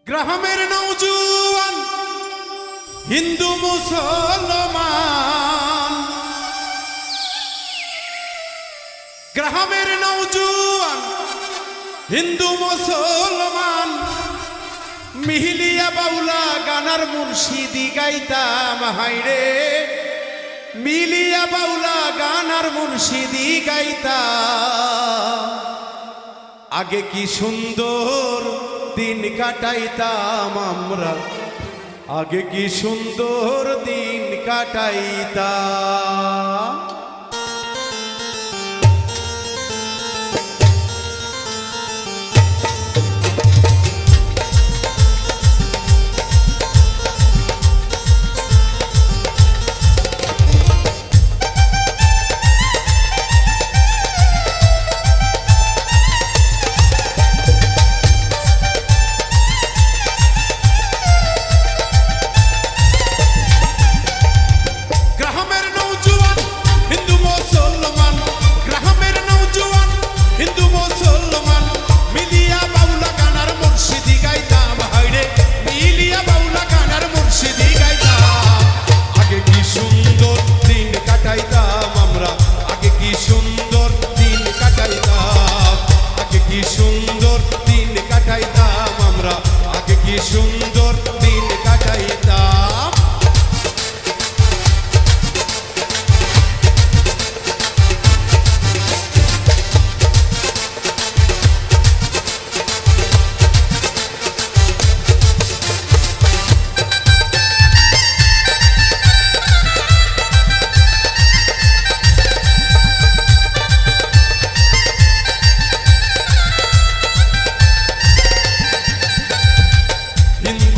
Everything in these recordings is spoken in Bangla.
গ্রামের নওজোয়ান হিন্দু মুসলমান, গ্রামের নওজোয়ান হিন্দু মুসলমান মিহিলিয়া বাউলা গানার মুর্শিদি গাইতাম হাইরে, মিলিয়া বাউলা গানার মুর্শিদি গাইতাম। আগে কি সুন্দর দিন কাটাইতাম আমরা, আগে কি সুন্দর দিন কাটাইতাম। সুন্দর দিন কাটাইতাম। হিন্দু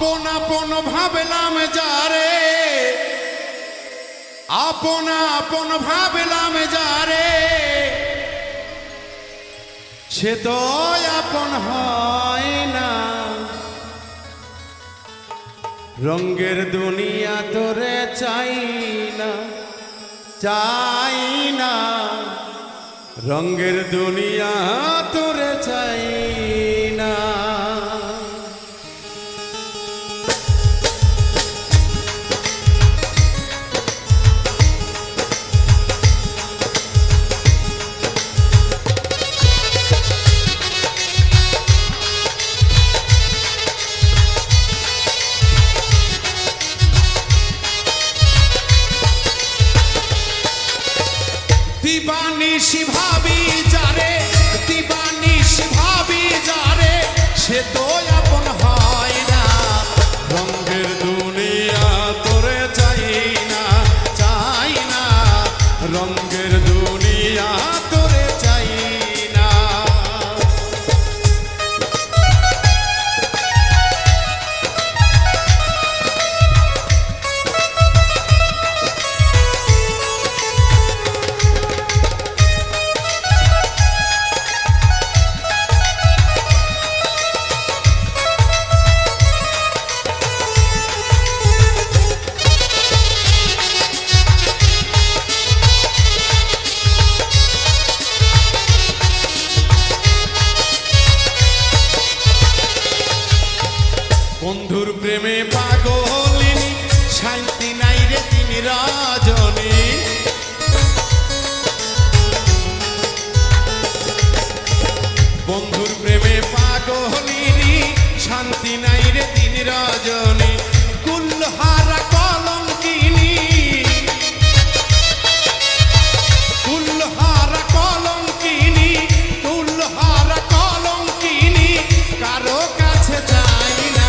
আপন আপন ভাবলাম যারে, আপন আপন ভাবলাম যারে, সে তো আপন হয় না। রঙের দুনিয়া তোরে চাই না, চাই না, রঙের দুনিয়া তোরে চাই না। দিবানিশি ভাবি যারে, দিবানিশি ভাবি যারে, সে তো আপন হয় না। রঙের দুনিয়া তোরে চাই না, চাই না, রঙের দুনিয়া তোরে চাই না। বন্ধুর প্রেমে পাগলিনী, শান্তি নাই রে দিন রজনী। বন্ধুর প্রেমে পাগলিনী, শান্তি নাই রে দিন রজনী। কুলহারা কলঙ্কিনী, কুলহারা কলঙ্কিনী, কুলহারা কলঙ্কিনী, কারো কাছে যাই না।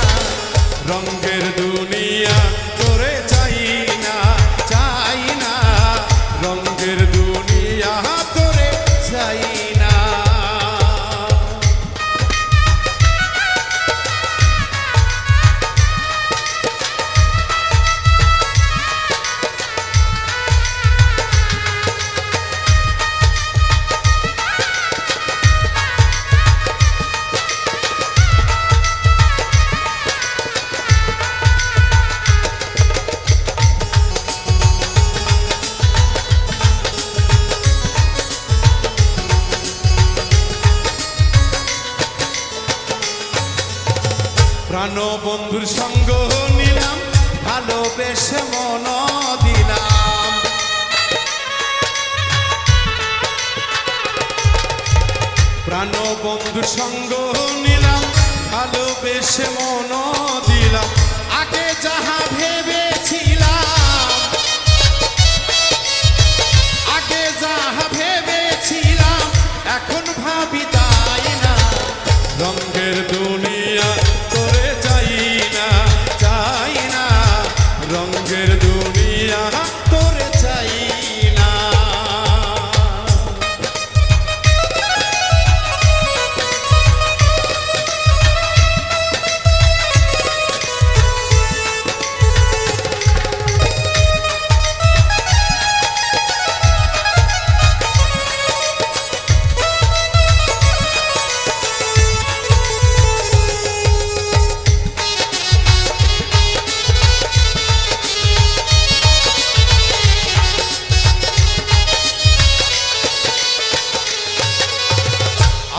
রঙের দুনিয়া তোরে চাই না, চাই না, রঙের দুনিয়া তোরে চাই না। প্রাণ বন্ধুর সঙ্গ নিলাম, ভালোবেসে মন দিলাম। প্রাণ বন্ধুর সঙ্গ নিলাম, ভালোবেসে মন দিলাম। আগে যাহা ভেবেছিলাম, আগে যাহা ভেবেছিলাম, এখন ভাবি তাই না। রঙের দুনিয়া তোরে চাই না, চাই না, রঙের দুনিয়া তোরে চাই না।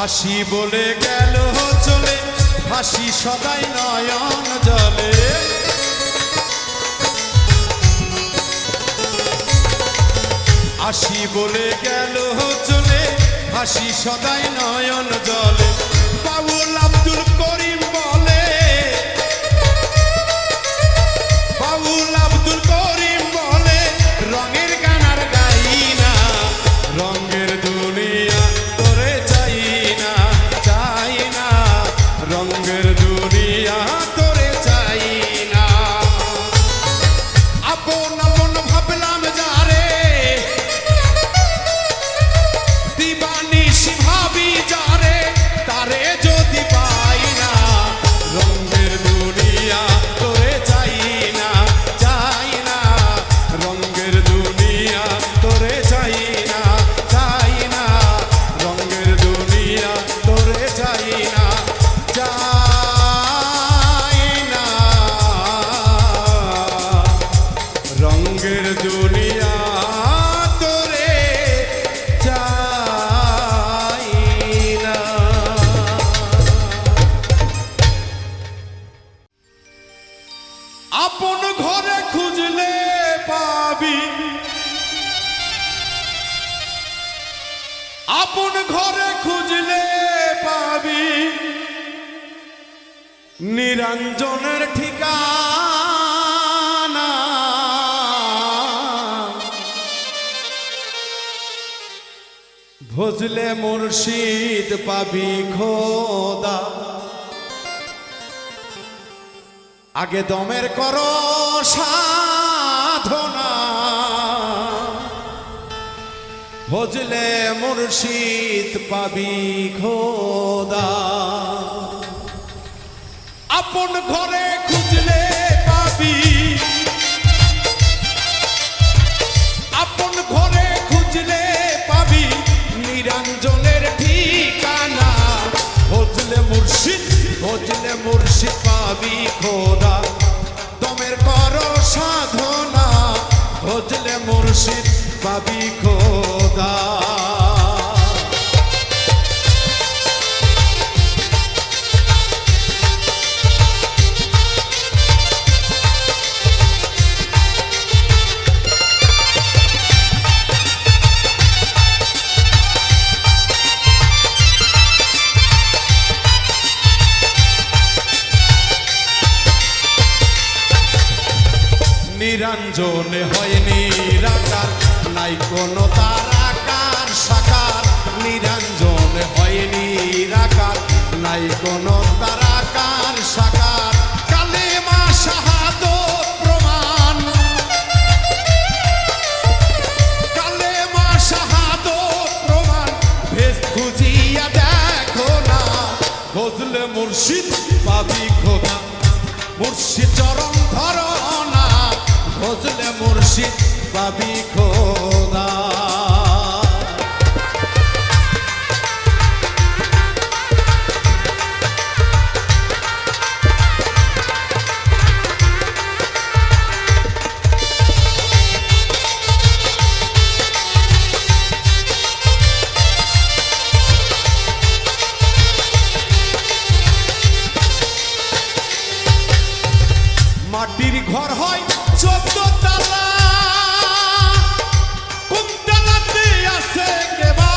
আসি বলে গেল চলে, হাসি সদাই নয়ন জলে। আসি বলে গেল চলে, হাসি সদাই নয়ন জলে। বাউল আব্দুল করিম বলে, বাউল আব্দুল করিম বলে, রঙের গান আর গাই না। রঙের দুনিয়া তোরে চাই না, চাই না, রঙের দুনিয়া তোরে চাই না। আপন আপন ভাবলাম যারে, দিবানিশি ভাবি যারে, আপন ঘরে খুঁজলে পাবি নিরঞ্জনের ঠিকানা, ভজলে মুর্শিদ পাবি খোদা। আগে দমের করো সাধনা, ভজলে মুর্শিদ পাবি খোদা। আপন ঘরে খুঁজলে পাবি, আপন ঘরে খুঁজলে পাবি নিরঞ্জনের ঠিকানা, ভজলে মুর্শিদ, ভজলে মুর্শিদ পাবি খোদা। দমের করো সাধনা, ভজলে মুর্শিদ পাবি খোদা। নিরঞ্জনে হয় নিরাকার, নাই কোনো তারাকার সাকার। নিরঞ্জনে হয় নিরাকার, নাই কোনো তারাকার সাকার। কালেমা শাহাদত প্রমাণ, কালেমা শাহাদত প্রমাণ, ভেস খুঁজিয়া দেখো না, ভজলে মুর্শিদ পাবি খোদা। মুর্শিদ চরণ ধরো না, ভজলে মুর্শিদ পাবি খোদা। মাটির ঘর হয় 14 তালা, কোন তালাতে আছে কেবা?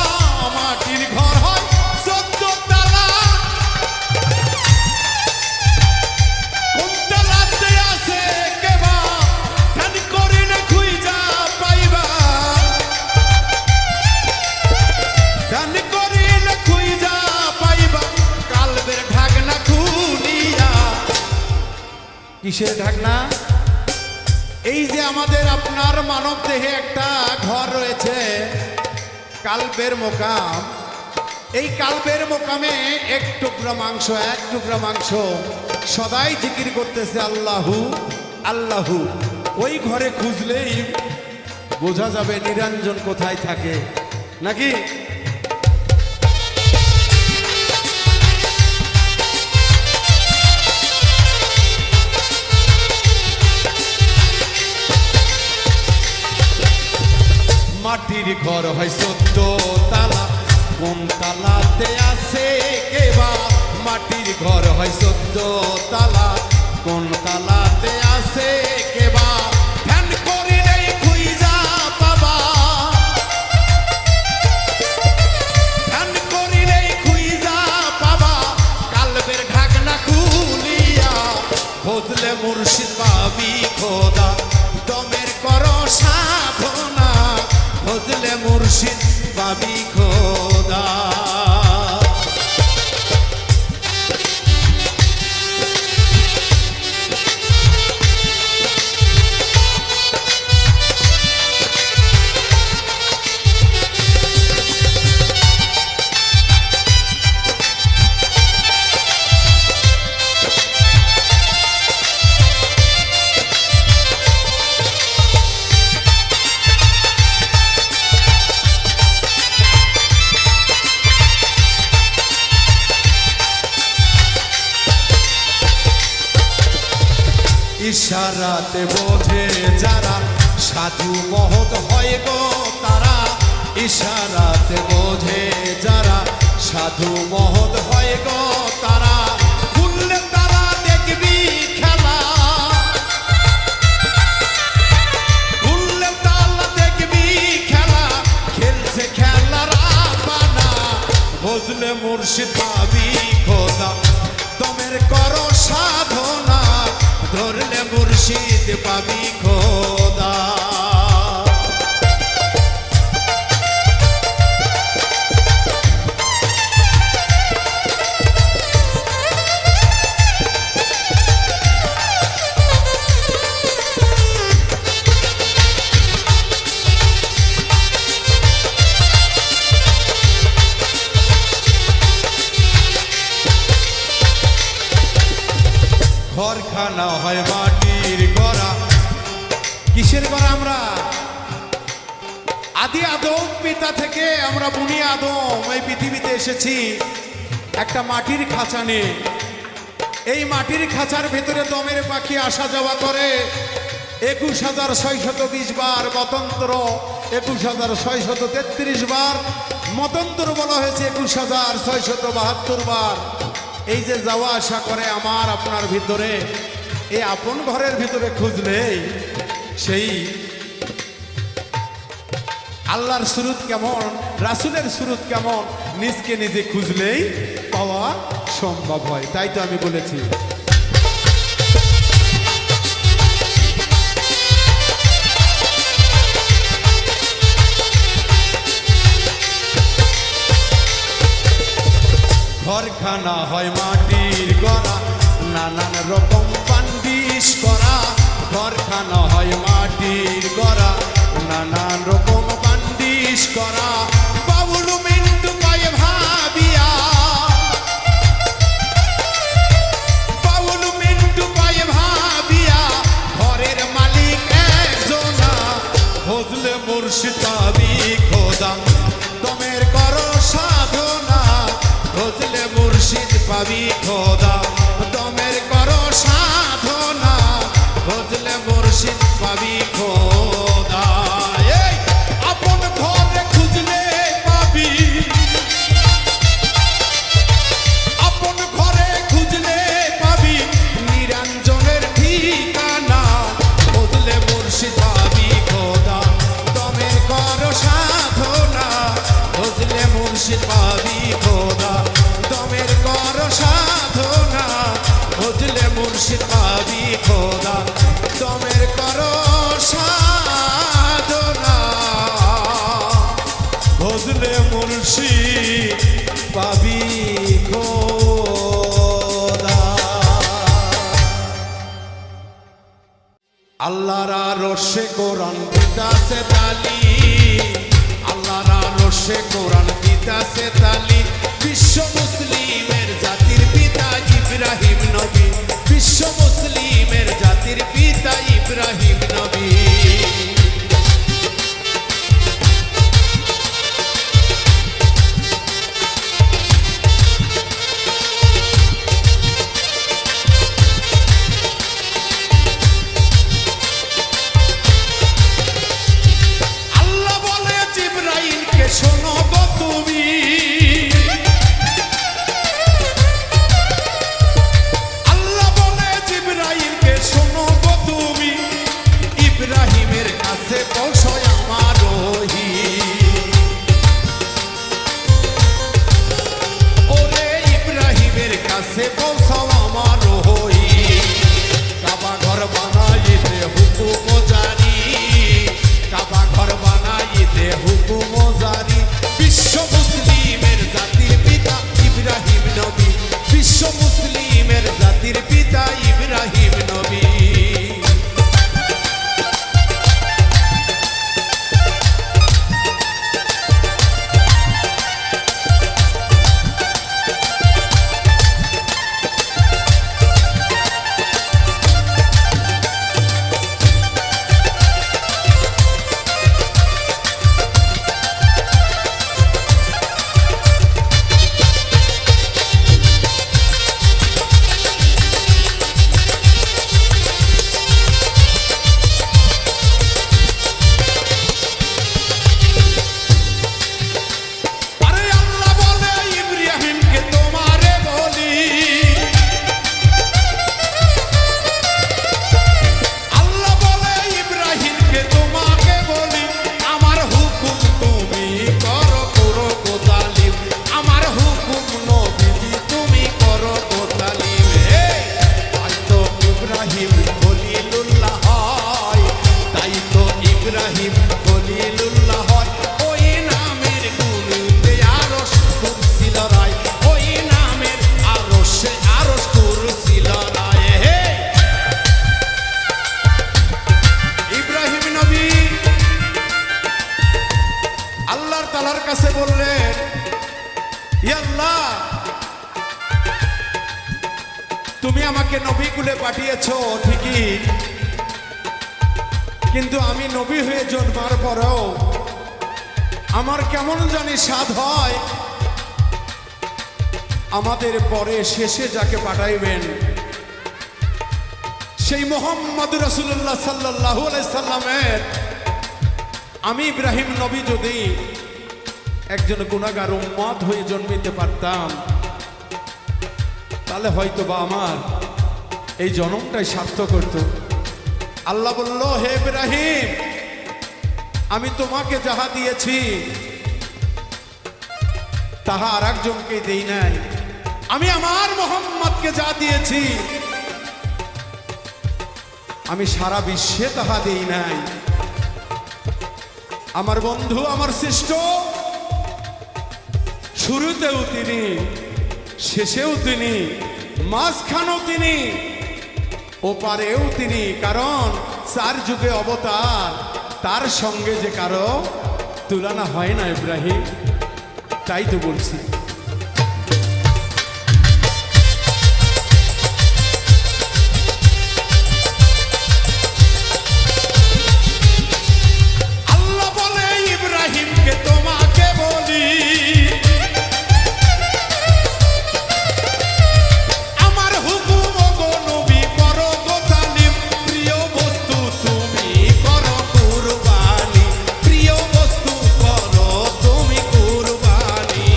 মাটির ঘর হয় 14 তালা, কোন তালাতে আছে কেবা? ধ্যান করিলে খুঁজা পাইবা, ধ্যান করিলে খুঁজা পাইবা। কালবের ঢাকনা খুলিয়া, কিসের ঢাকনা? এই যে আমাদের আপনার মানব দেহে একটা ঘর রয়েছে কালবের মোকাম, এই কালবের মোকামে এক টুকরা মাংস, এক টুকরা মাংস সদাই জিকির করতেছে আল্লাহু আল্লাহু। ওই ঘরে খুঁজলেই বোঝা যাবে নিরঞ্জন কোথায় থাকে, নাকি? মাটির ঘর হয় 14 তালা, কোন তালাতে আছে কেবা? মাটির ঘর হয় 14 তালা, কোন তালাতে আছে কেবা? ধ্যান করিলেই খুঁজা পাবা, ধ্যান করিলেই খুঁজা পাবা। কালবের ঢাকনা খুলিয়া, ভজলে মুর্শিদ পাবি খোদা। দমের করো সাধনা, ভজলে মুর্শিদ পাবি খোদা। ইশারাতে বোঝে যারা, সাধু মহৎ হয় গো তারা। ইশারাতে বোঝে যারা, সাধু মহৎ হয় গো তারা। খুললে তারা দেখবি খেলা, খুললে তারা দেখবি খেলা। খেলছে খেলার আপানা, মুর্শিদ পাবি খোদা দমের করো সাধনা ধরলে মুর্শিদ পাবি খোদা ঘরখানা হয় মাটির গড়া কিসের গড়া আমরা আদি আদম পিতা থেকে আমরা বুনি আদম এই পৃথিবীতে এসেছি একটা মাটির খাঁচা নিয়ে এই মাটির খাঁচার ভেতরে দমের পাখি আসা যাওয়া করে 21,620 বার মতন্ত্র 21,633 বার মতন্ত্র বলা হয়েছে 21,672 বার এই যে যাওয়া আসা করে আমার আপনার ভিতরে এই আপন ঘরের ভিতরে খুঁজলেই সেই আল্লাহর সুরত কেমন রাসূলের সুরত কেমন নিজকে নিজে খুঁজলেই পাওয়া সম্ভব হয় তাই তো আমি বলেছি ঘরখানা হয় মাটির গড়া নানান রকম পান্ডিশ করা ঘরখানা হয় মাটির গড়া নানান রকম পান্ডিশ করা বাবুল মিন্টু কয় ভাবিয়া বাবুল মিন্টু কয় ভাবিয়া ঘরের মালিক একজনা ফজলে মুর্শিদ পাবি খোদা দমের করো সাধনা ফজলে মুর্শিদ পাবি খোদা দমের করো সাধনা ফজলে মুর্শিদ পাবি খোদা এই আপন ঘরে খুঁজলে পাবি আপন ঘরে খুঁজলে পাবি নিরঞ্জনের ঠিকানা ফজলে মুর্শিদ পাবি খোদা দমের করো সাধনা ফজলে মুর্শিদ পাবি খোদা দমের করো সাধনা ফজলে মুর্শিদ পাবি খোদা দমের করো সাধনা ফজলে মুর্শিদ পাবি খোদা আল্লাহর আরশে কোরআন দিতাছে তালি আল্লাহর আরশে কোরআন দিতাছে তালি বিশ্ব মুসলিমের জাতির পিতা ইব্রাহিম নবী বিশ্ব মুসলিমের জাতির পিতা ইব্রাহিম নবী আল্লাহ বলে জিবরাইলকে শোনো গো তুমি আল্লাহ বলে জিবরাইলকে শোনো গো তুমি ইব্রাহিমের কাছে পৌঁছয় আমার ওহি ওরে ইব্রাহিমের কাছে পৌঁছাও আমার ওহি কাবা ঘর বানাইতে হুকুম জারি কাবা ঘর বানাইতে হুকুম জারি বিশ্ব মুসলিমের জাতির পিতা ইব্রাহিম নবী বিশ্ব মুসলিমের জাতির পিতা ইব্রাহিম নবী তুমি আমাকে নবী কুলে পাঠিয়েছো ঠিকই, কিন্তু আমি নবী হয়ে জন্মার পরেও আমার কেমন জানি স্বাদ হয় আমাদের পরে শেষে যাকে পাঠাইবেন সেই মোহাম্মদ রাসূলুল্লাহ সাল্লাল্লাহু আলাইহি সাল্লামের আমি ইব্রাহিম নবী যদি একজন গুনাহগার উম্মত হয়ে জন্মিতে পারতাম তাহলে হয়তো বা আমার এই জন্মটাই সার্থক করত। আল্লাহ বলল, হে ইব্রাহিম, আমি তোমাকে যাহা দিয়েছি তাহা আর একজনকে দেই নাই। আমি আমার মোহাম্মদকে যা দিয়েছি আমি সারা বিশ্বে তাহা দেই নাই। আমার বন্ধু, আমার শ্রেষ্ঠ, শুরুতেও তিনি, শেষেও তিনি, মাঝখানেও তিনি, ওপারেও তিনি, কারণ চার যুগে অবতার, তার সঙ্গে যে কারো তুলনা হয় না ইব্রাহিম। তাই তো বলছি, আল্লাহ বলে ইব্রাহিমকে তোমাকে বলি, আমার হুকুম গো নবী করো গো তালিম, প্রিয় বস্তু তুমি করো কুরবানি, প্রিয় বস্তু করো তুমি কুরবানি।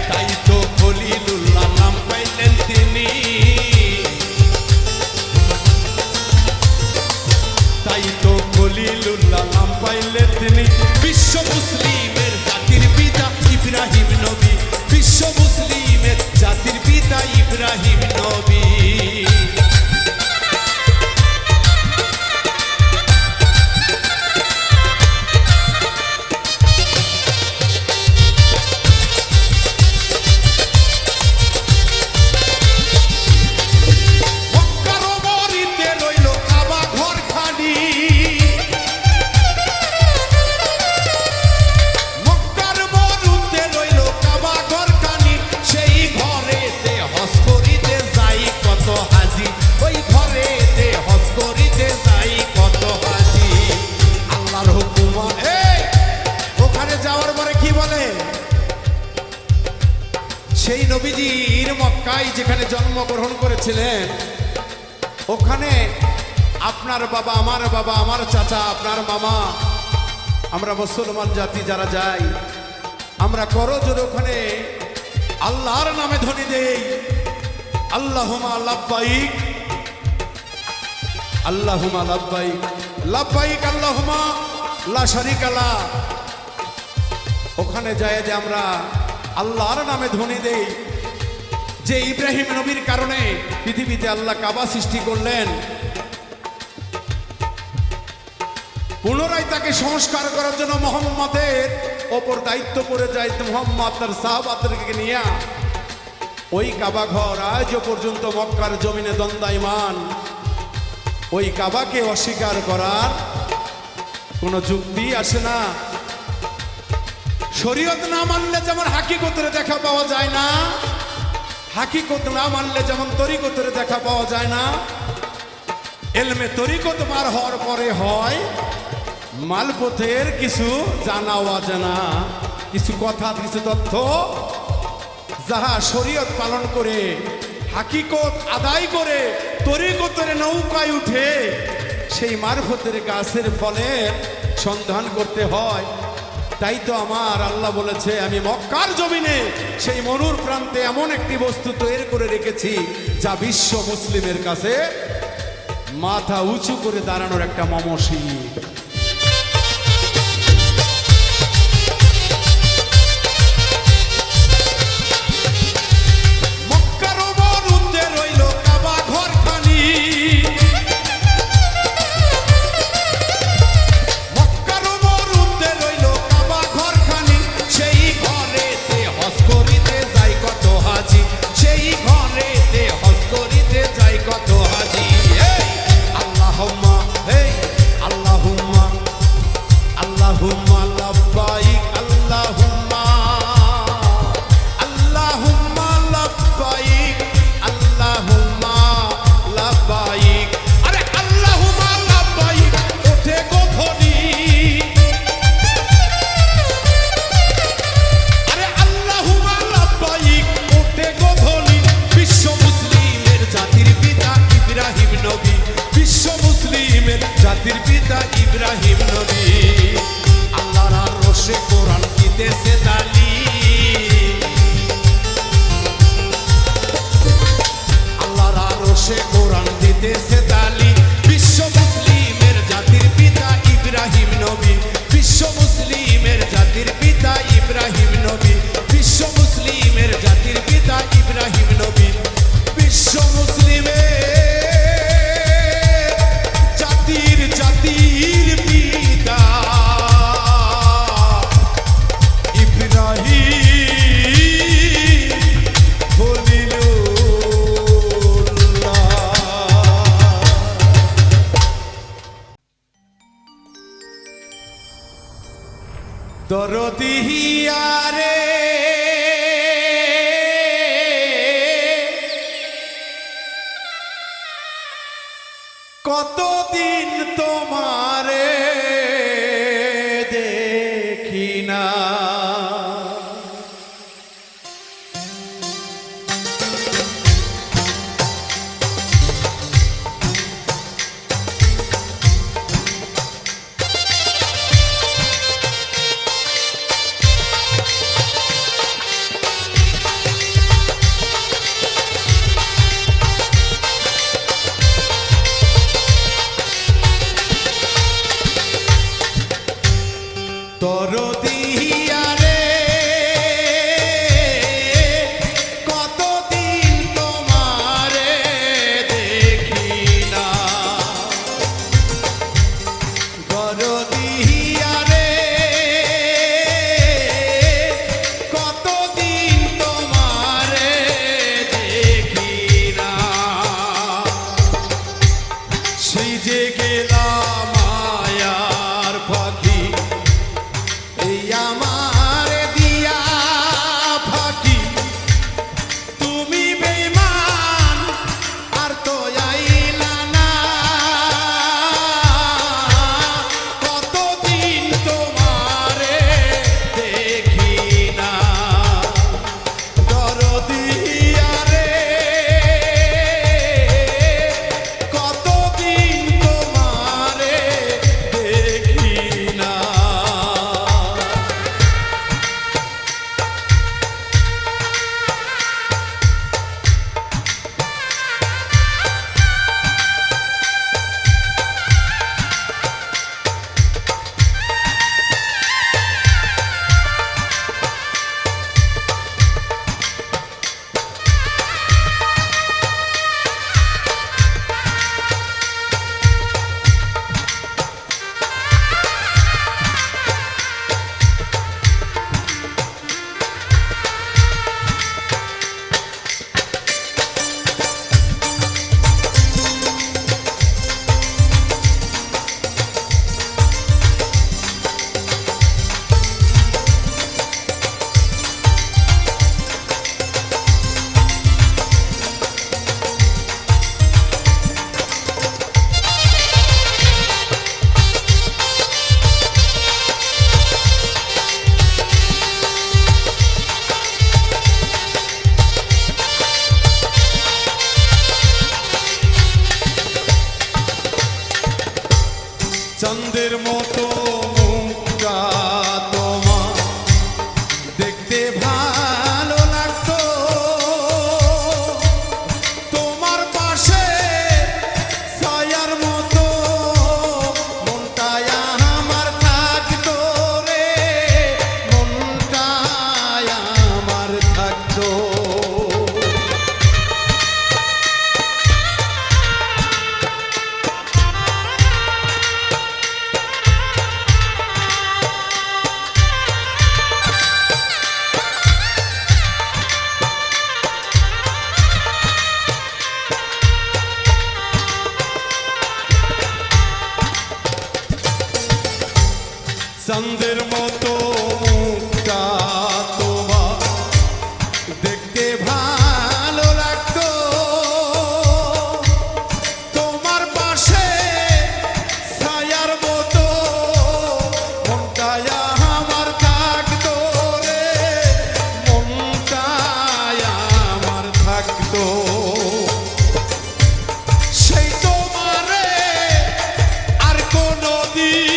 তাই তো খলিলুল্লাহ নাম পাইলেন তিনি, তাই তো খলিলুল্লাহ নাম পাইলেন তিনি। বিশ্ব মুসলিমের জাতির পিতা ইব্রাহিম নবী, বিশ্ব মুসলিমের জাতির পিতা ইব্রাহিম নবী। মক্কার মরিতে রইল কাবা ঘর খালি, মক্কার মরুতে রইল কাবা ঘর খালি, সেই ঘরেতে হজ করিতে যাই কত হাজি, ওই ঘরেতে হজ করিতে যাই কত হাজি। আল্লাহর হুকুম, ওখানে যাওয়ার পরে কি বলে, সেই নবীজির মক্কায় যেখানে জন্মগ্রহণ করেছিলেন ওখানে আপনার বাবা, আমার চাচা, আপনার মামা, আমরা মুসলমান জাতি যারা যাই আমরা করজোড়ে ওখানে আল্লাহর নামে ধ্বনি দেই, আল্লাহুম্মা লাব্বাইক, আল্লাহুম্মা লাব্বাইক, লাব্বাইক আল্লাহুম্মা লা শারীকা লাক। ওখানে যায় যে আমরা আল্লাহর নামে ধ্বনি দেই যে ইব্রাহিম নবীর কারণে পৃথিবীতে আল্লাহ কাবা সৃষ্টি করলেন, পুনরায় তাকে সংস্কার করার জন্য মুহাম্মাদের ওপর দায়িত্ব পড়ে যায়। মুহাম্মদ তার সাহাবাদেরকে নিয়ে ওই কাবা ঘর আজও পর্যন্ত মক্কার জমিনে দণ্ডায়মান। ওই কাবাকে অস্বীকার করার কোনো যুক্তি আসে না। শরীয়ত না মানলে যেমন হাকিকতের দেখা পাওয়া যায় না, হাকিকত না মানলে যেমন তরিকতের দেখা পাওয়া যায় না, এলমে তরিকত পার হওয়ার পরে হয় মালপথের কিছু জানা অজানা কিছু কথা, কিছু তথ্য, যাহা শরীয়ত পালন করে, হাকিকত আদায় করে, তরিকতের নৌকায় উঠে সেই মারফতের গাছের ফলের সন্ধান করতে হয়। তাই তো আমার আল্লাহ বলেছে, আমি মক্কার জমিনে সেই মরুর প্রান্তে এমন একটি বস্তু তৈরি করে রেখেছি যা বিশ্ব মুসলিমের কাছে মাথা উঁচু করে দাঁড়ানোর একটা মমশির। Allahumma ইব্রাহিম নবী আল্লাহর আরশে কোরআন দিতেছে তালি আল্লাহর আরশে কোরআন দিতেছে তালি বিশ্ব মুসলিমের জাতির পিতা ইব্রাহিম নবী বিশ্ব মুসলিমের জাতির পিতা ইব্রাহিম নবী বিশ্ব মুসলিমের জাতির পিতা ইব্রাহিম নবী বিশ্ব মুসলিমের জাতির পিতা ইব্রাহিম খলিলুল্লাহ। দরদি হিয়ারে কতদিন তোমারে দেখি না দরদি হিয়ারে কতদিন তোমারে দেখি না দরদি হিয়ারে কতদিন তোমারে দেখি না সেই যে গেলাম মায়ার পাখি এই আমার দিয়া ফাঁকি তুমি বেঈমান আর তো আইলা না কতদিন তোমারে দেখি না দরদি হিয়ারে কতদিন তোমারে দেখি না চন্দ্রের মতো মুখটা তোমার দেখতে ভালো লাগতো তোমার পাশে ছায়ার মতো মনটায় আমার থাকতো রে মনটায় আমার থাকতো চন্দ্রের মতো মুখটা তোমার দেখতে ভালো লাগতো তোমার পাশে ছায়ার মতো মনটায় আমার থাকতো রে মনটায় আমার থাকতো সেই তোমারে আর কোনদিন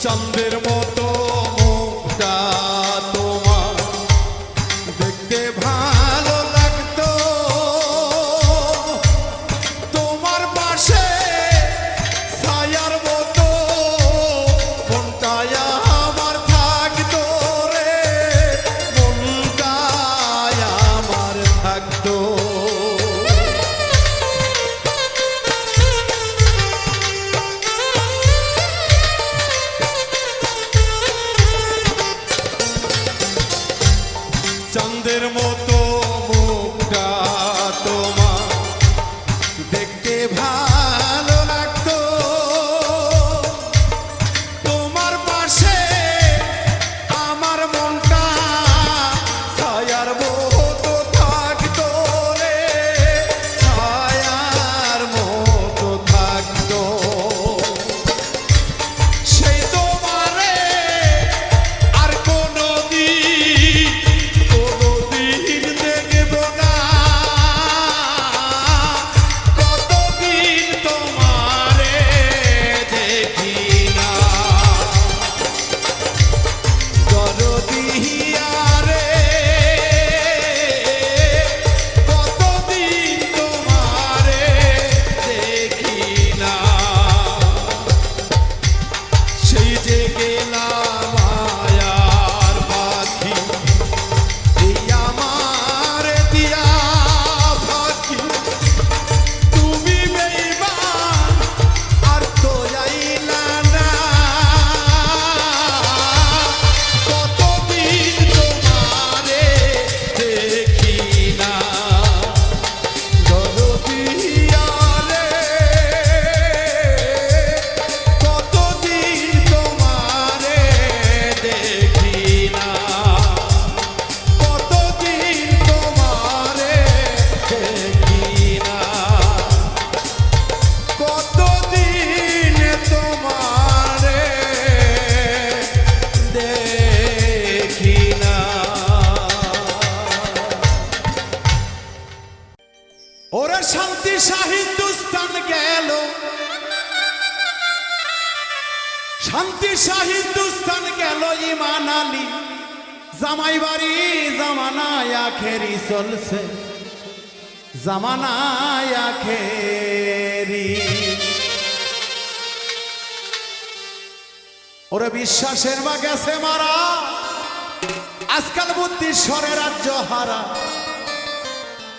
চাঁদের মতো মুখটা তোমার দেখতে ভালো লাগতো, তোমার পাশে ছায়ার মতো মনটায় আমার থাকতো রে, মনটায় আমার থাকতো। চাঁদের মতো মুখটা তোমার দেখতে ভালো লাগতো, তোমার পাশে আমার মনটা ছায়ার মতো থাকতো রে, ছায়ার মতো থাকতো। সেই তোমারে আর কোনোদিন দেখব না, কতদিন তোমারে দেখি না, দরদিয়া রে, কতদিন তোমারে দেখি না। সেই যে গেলাম মায়ার পাখি, এই আমার দিয়া পাখি, তুমি বেঈমান আর তো আইলা না, কতদিন তোমারে দেখি না, দরদিয়া রে, কতদিন তোমারে দেখি না, কতদিন তোমারে দেখি না, কতদিন তোমারে দেখি না। ওরে শান্তি শাহ হিন্দুস্তান গেল, শান্তি শাহ হিন্দুস্তান গেল ইমান আলী, জামাই বাড়ি জামানায় আখেরি চলছে, জামানায় আখেরি। ওরে বিশ্বাসের মা গেছে মারা, আজকাল বুদ্ধিশ্বরে রাজ্য হারা,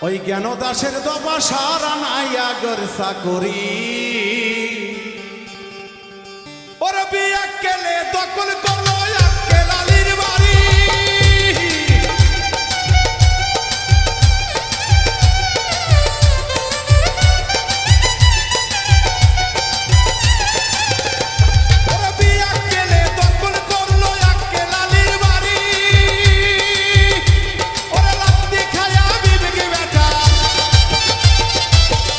ওই জ্ঞান দাসের দপা সারা নাই আগর চাকরি। ওরে বিয়া কেলে দখল করলো আক্কেল আলীর বাড়ি, ওরে বিয়া কেলে দখল করলো আক্কেল আলীর বাড়ি। ওরে লাত্তি খায়া বিবেক বেটা,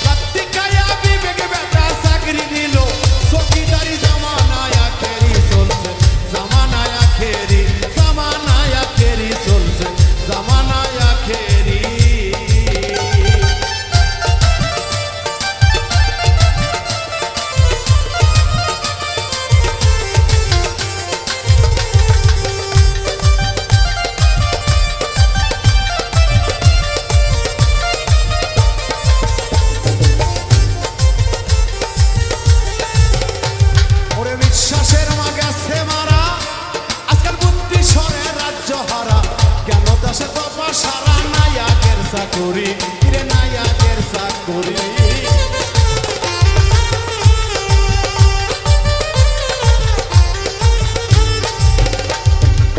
লাত্তি খায়া বিবেক বেটা চাকরি নিল, চৌকিদারি জামানায় আখেরি চলছে, জামানায় আখেরি, জামানায় আখেরি চলছে, জামানায় আখেরি। ওরে বিশ্বাসের মা গেছে মারা, আজকাল বুদ্ধি সরে রাজ্য হারা, কেন দেশে বাবা সারা নায়াকের চাকরি রে, নায়াকের চাকরি।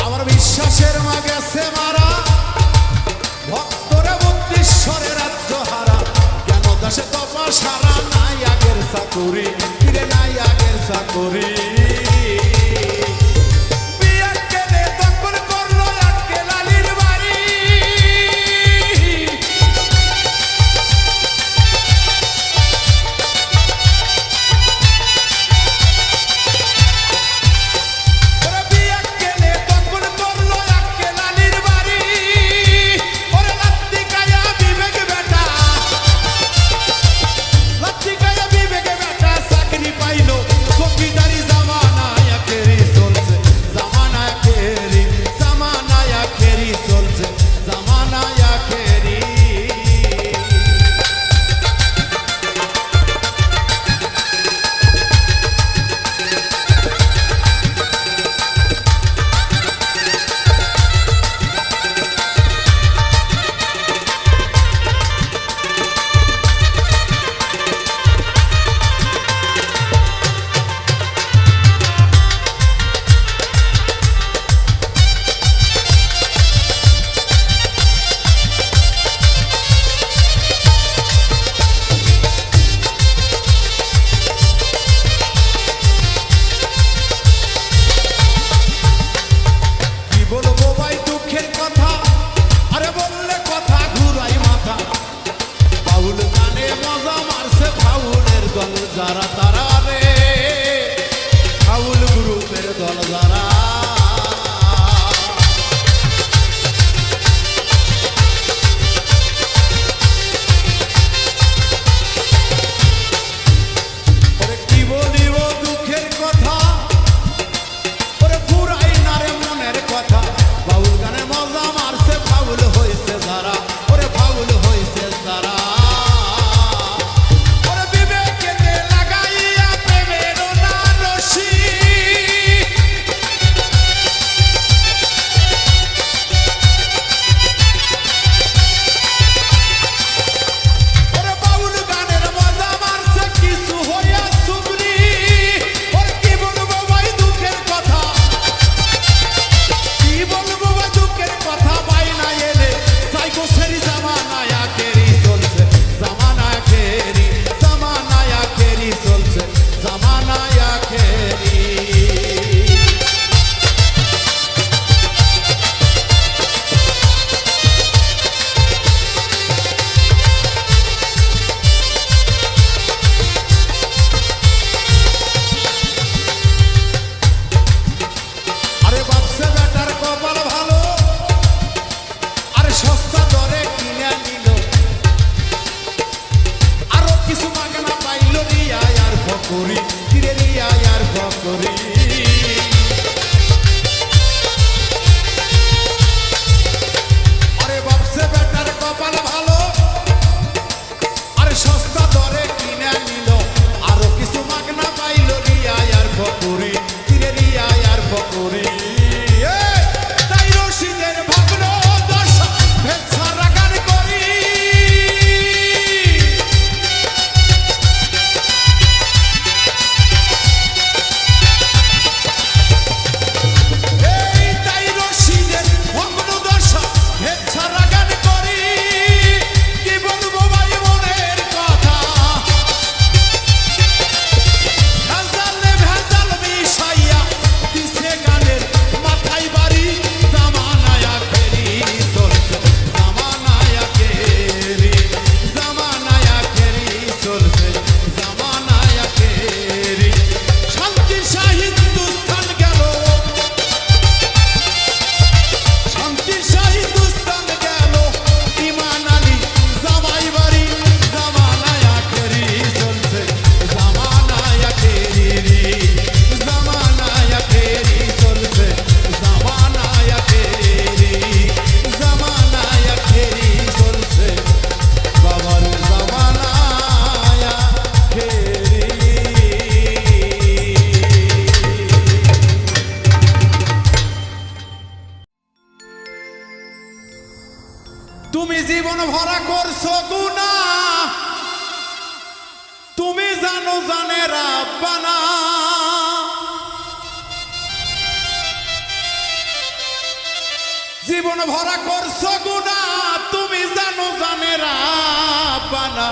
আমার বিশ্বাসের মা গেছে মারা, ভক্তরা বুদ্ধিশ্বরে রাজ্য হারা, কেন দেশে বাবা সারা নায়াকের চাকরি রে, নায়াকের চাকরি। বিয়া কেলে দখল করলো আক্কেল আলীর বাড়ি, ওরে বিয়া কেলে দখল করলো আক্কেল আলীর বাড়ি। ওরে লাত্তি খায়া বিবেক বেটা, লাত্তি খায়া বিবেক বেটা চাকরি পাইলো, চৌকিদারি জামা তুমি জীবন ভরা করছো গুনাহ, তুমি জানো জানে রাব্বানা। জীবন ভরা করছো গুনাহ, তুমি জানো জানে রাব্বানা।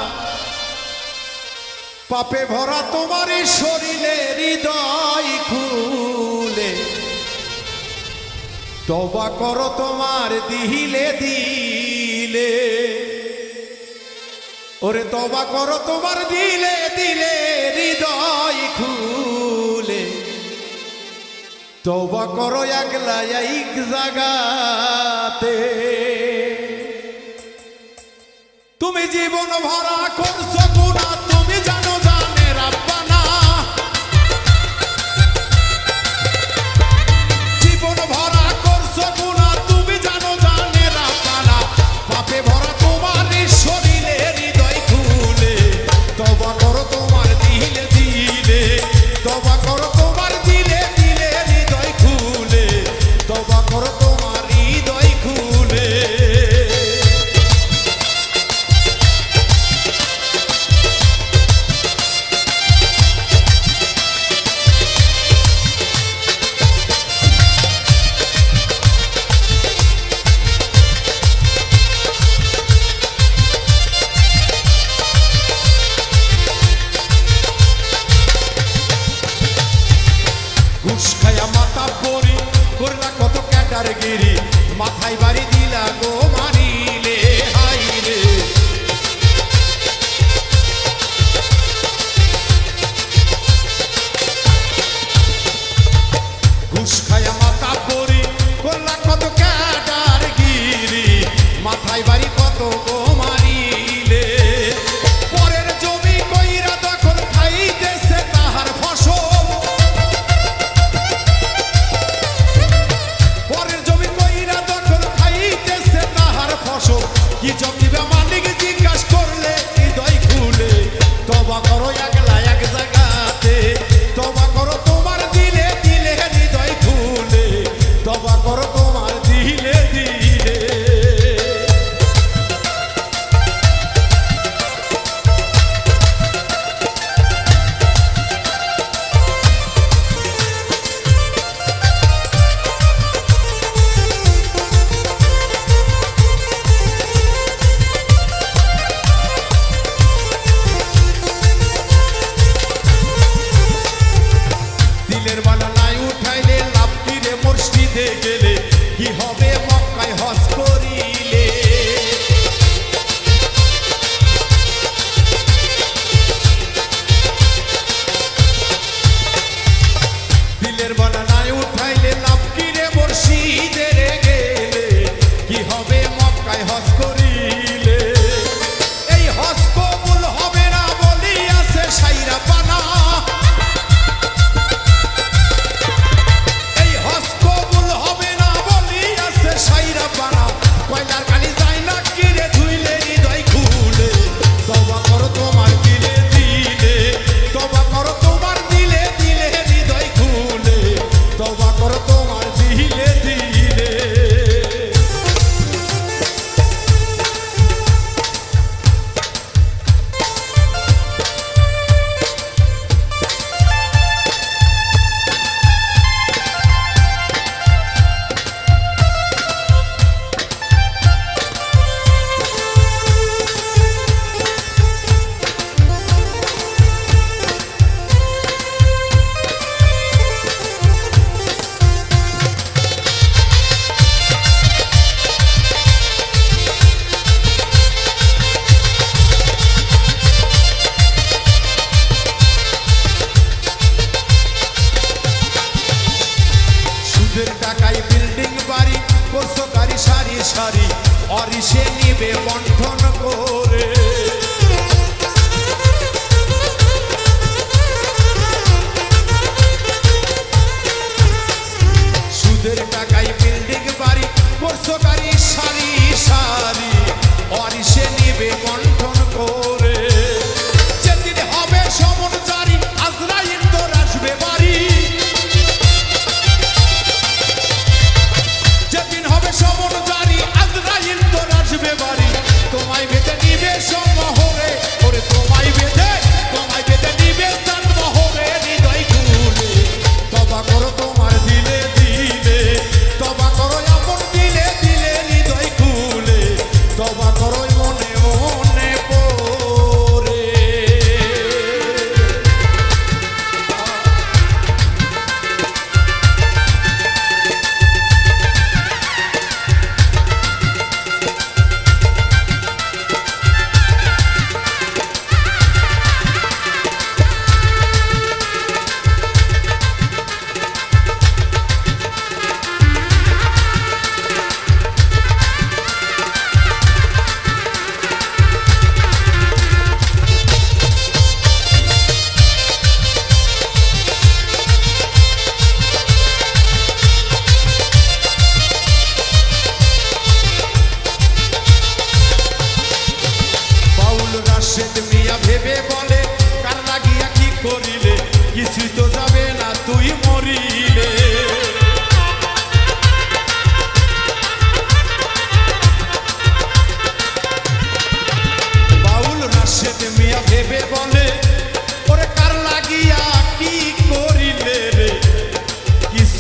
পাপে ভরা তোমার শরীরে হৃদয় খুলে তওবা করো তোমার দিলে দিলে। ওরে তওবা করো তোমার দিলে দিলে হৃদয় খুলে তওবা করো একলা এক জায়গাতে। তুমি জীবন ভরা করছো গুনাহ, তুমি জানো জানে রাব্বানা। জীবন ভরা করছো গুনাহ, তুমি জানো জানে রাব্বানা। পাপে ভরা তোমার শরীরে হৃদয় খুলে তওবা করো তোমার দিলে দিলে। তওবা করো তোমার দিলে দিলে হৃদয় খুলে তওবা করো তোমার হৃদয় খুলে। ঘুষ খায়া মাথা পরি করলা কত ক্যাটারগিরি, মাথায় বাড়ি দিলা গো মারিলে হাই রে। ঘুষ খায়া মাথা পরি করলা কত ক্যাটারগিরি, মাথায় বাড়ি কত গো মারিলে। পরের জমি কইরা দখল খাইতেছে তাহার ফসল, পরের জমি কইরা দখল খাইতেছে তাহার ফসল। কি জব দিবে মালিক জিজ্ঞাসা করলে হৃদয় খুলে তওবা করো একলা এক জায়গাতে। তওবা করো তোমার দিলে দিলে হৃদয় খুলে তওবা করো তোমার দিলে দিলে। দিলের বালা নাই উঠাইলে লাভ কি রে মসজিদে গেলে, কি হবে মক্কায় হজ করিলে। দিলের বালা নাই উঠাইলে লাভ কি রে মসজিদে গেলে, কি হবে মক্কায় হজ করিলে। এই হজ কবুল হবে না বলি আছে সাইরা পানা, এই হজ কবুল হবে না বলি আছে সাইরা পানা। কয়লার কালি যায় না কিরে ধুইলে হৃদয় খুলে তওবা করো তোমার দিলে দিলে। তওবা করো তোমার দিলে দিলে হৃদয় খুলে তওবা করো তোমার দিলে দিলে। সুদের টাকায় বিল্ডিং বাড়ি করছো গাড়ি সারি সারি, অরিসে নিবে বন্টন করে। সুদের টাকায় বিল্ডিং বাড়ি করছো গাড়ি সারি সারি, অরিসে নিবে বন্টন করে। যেদিন হবে সমন জারি আজরাইল তোর আসবে বাড়ি, যেদিন হবে সমন জারি আজরাইল তোর আসবে বাড়ি।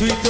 কিছুই তো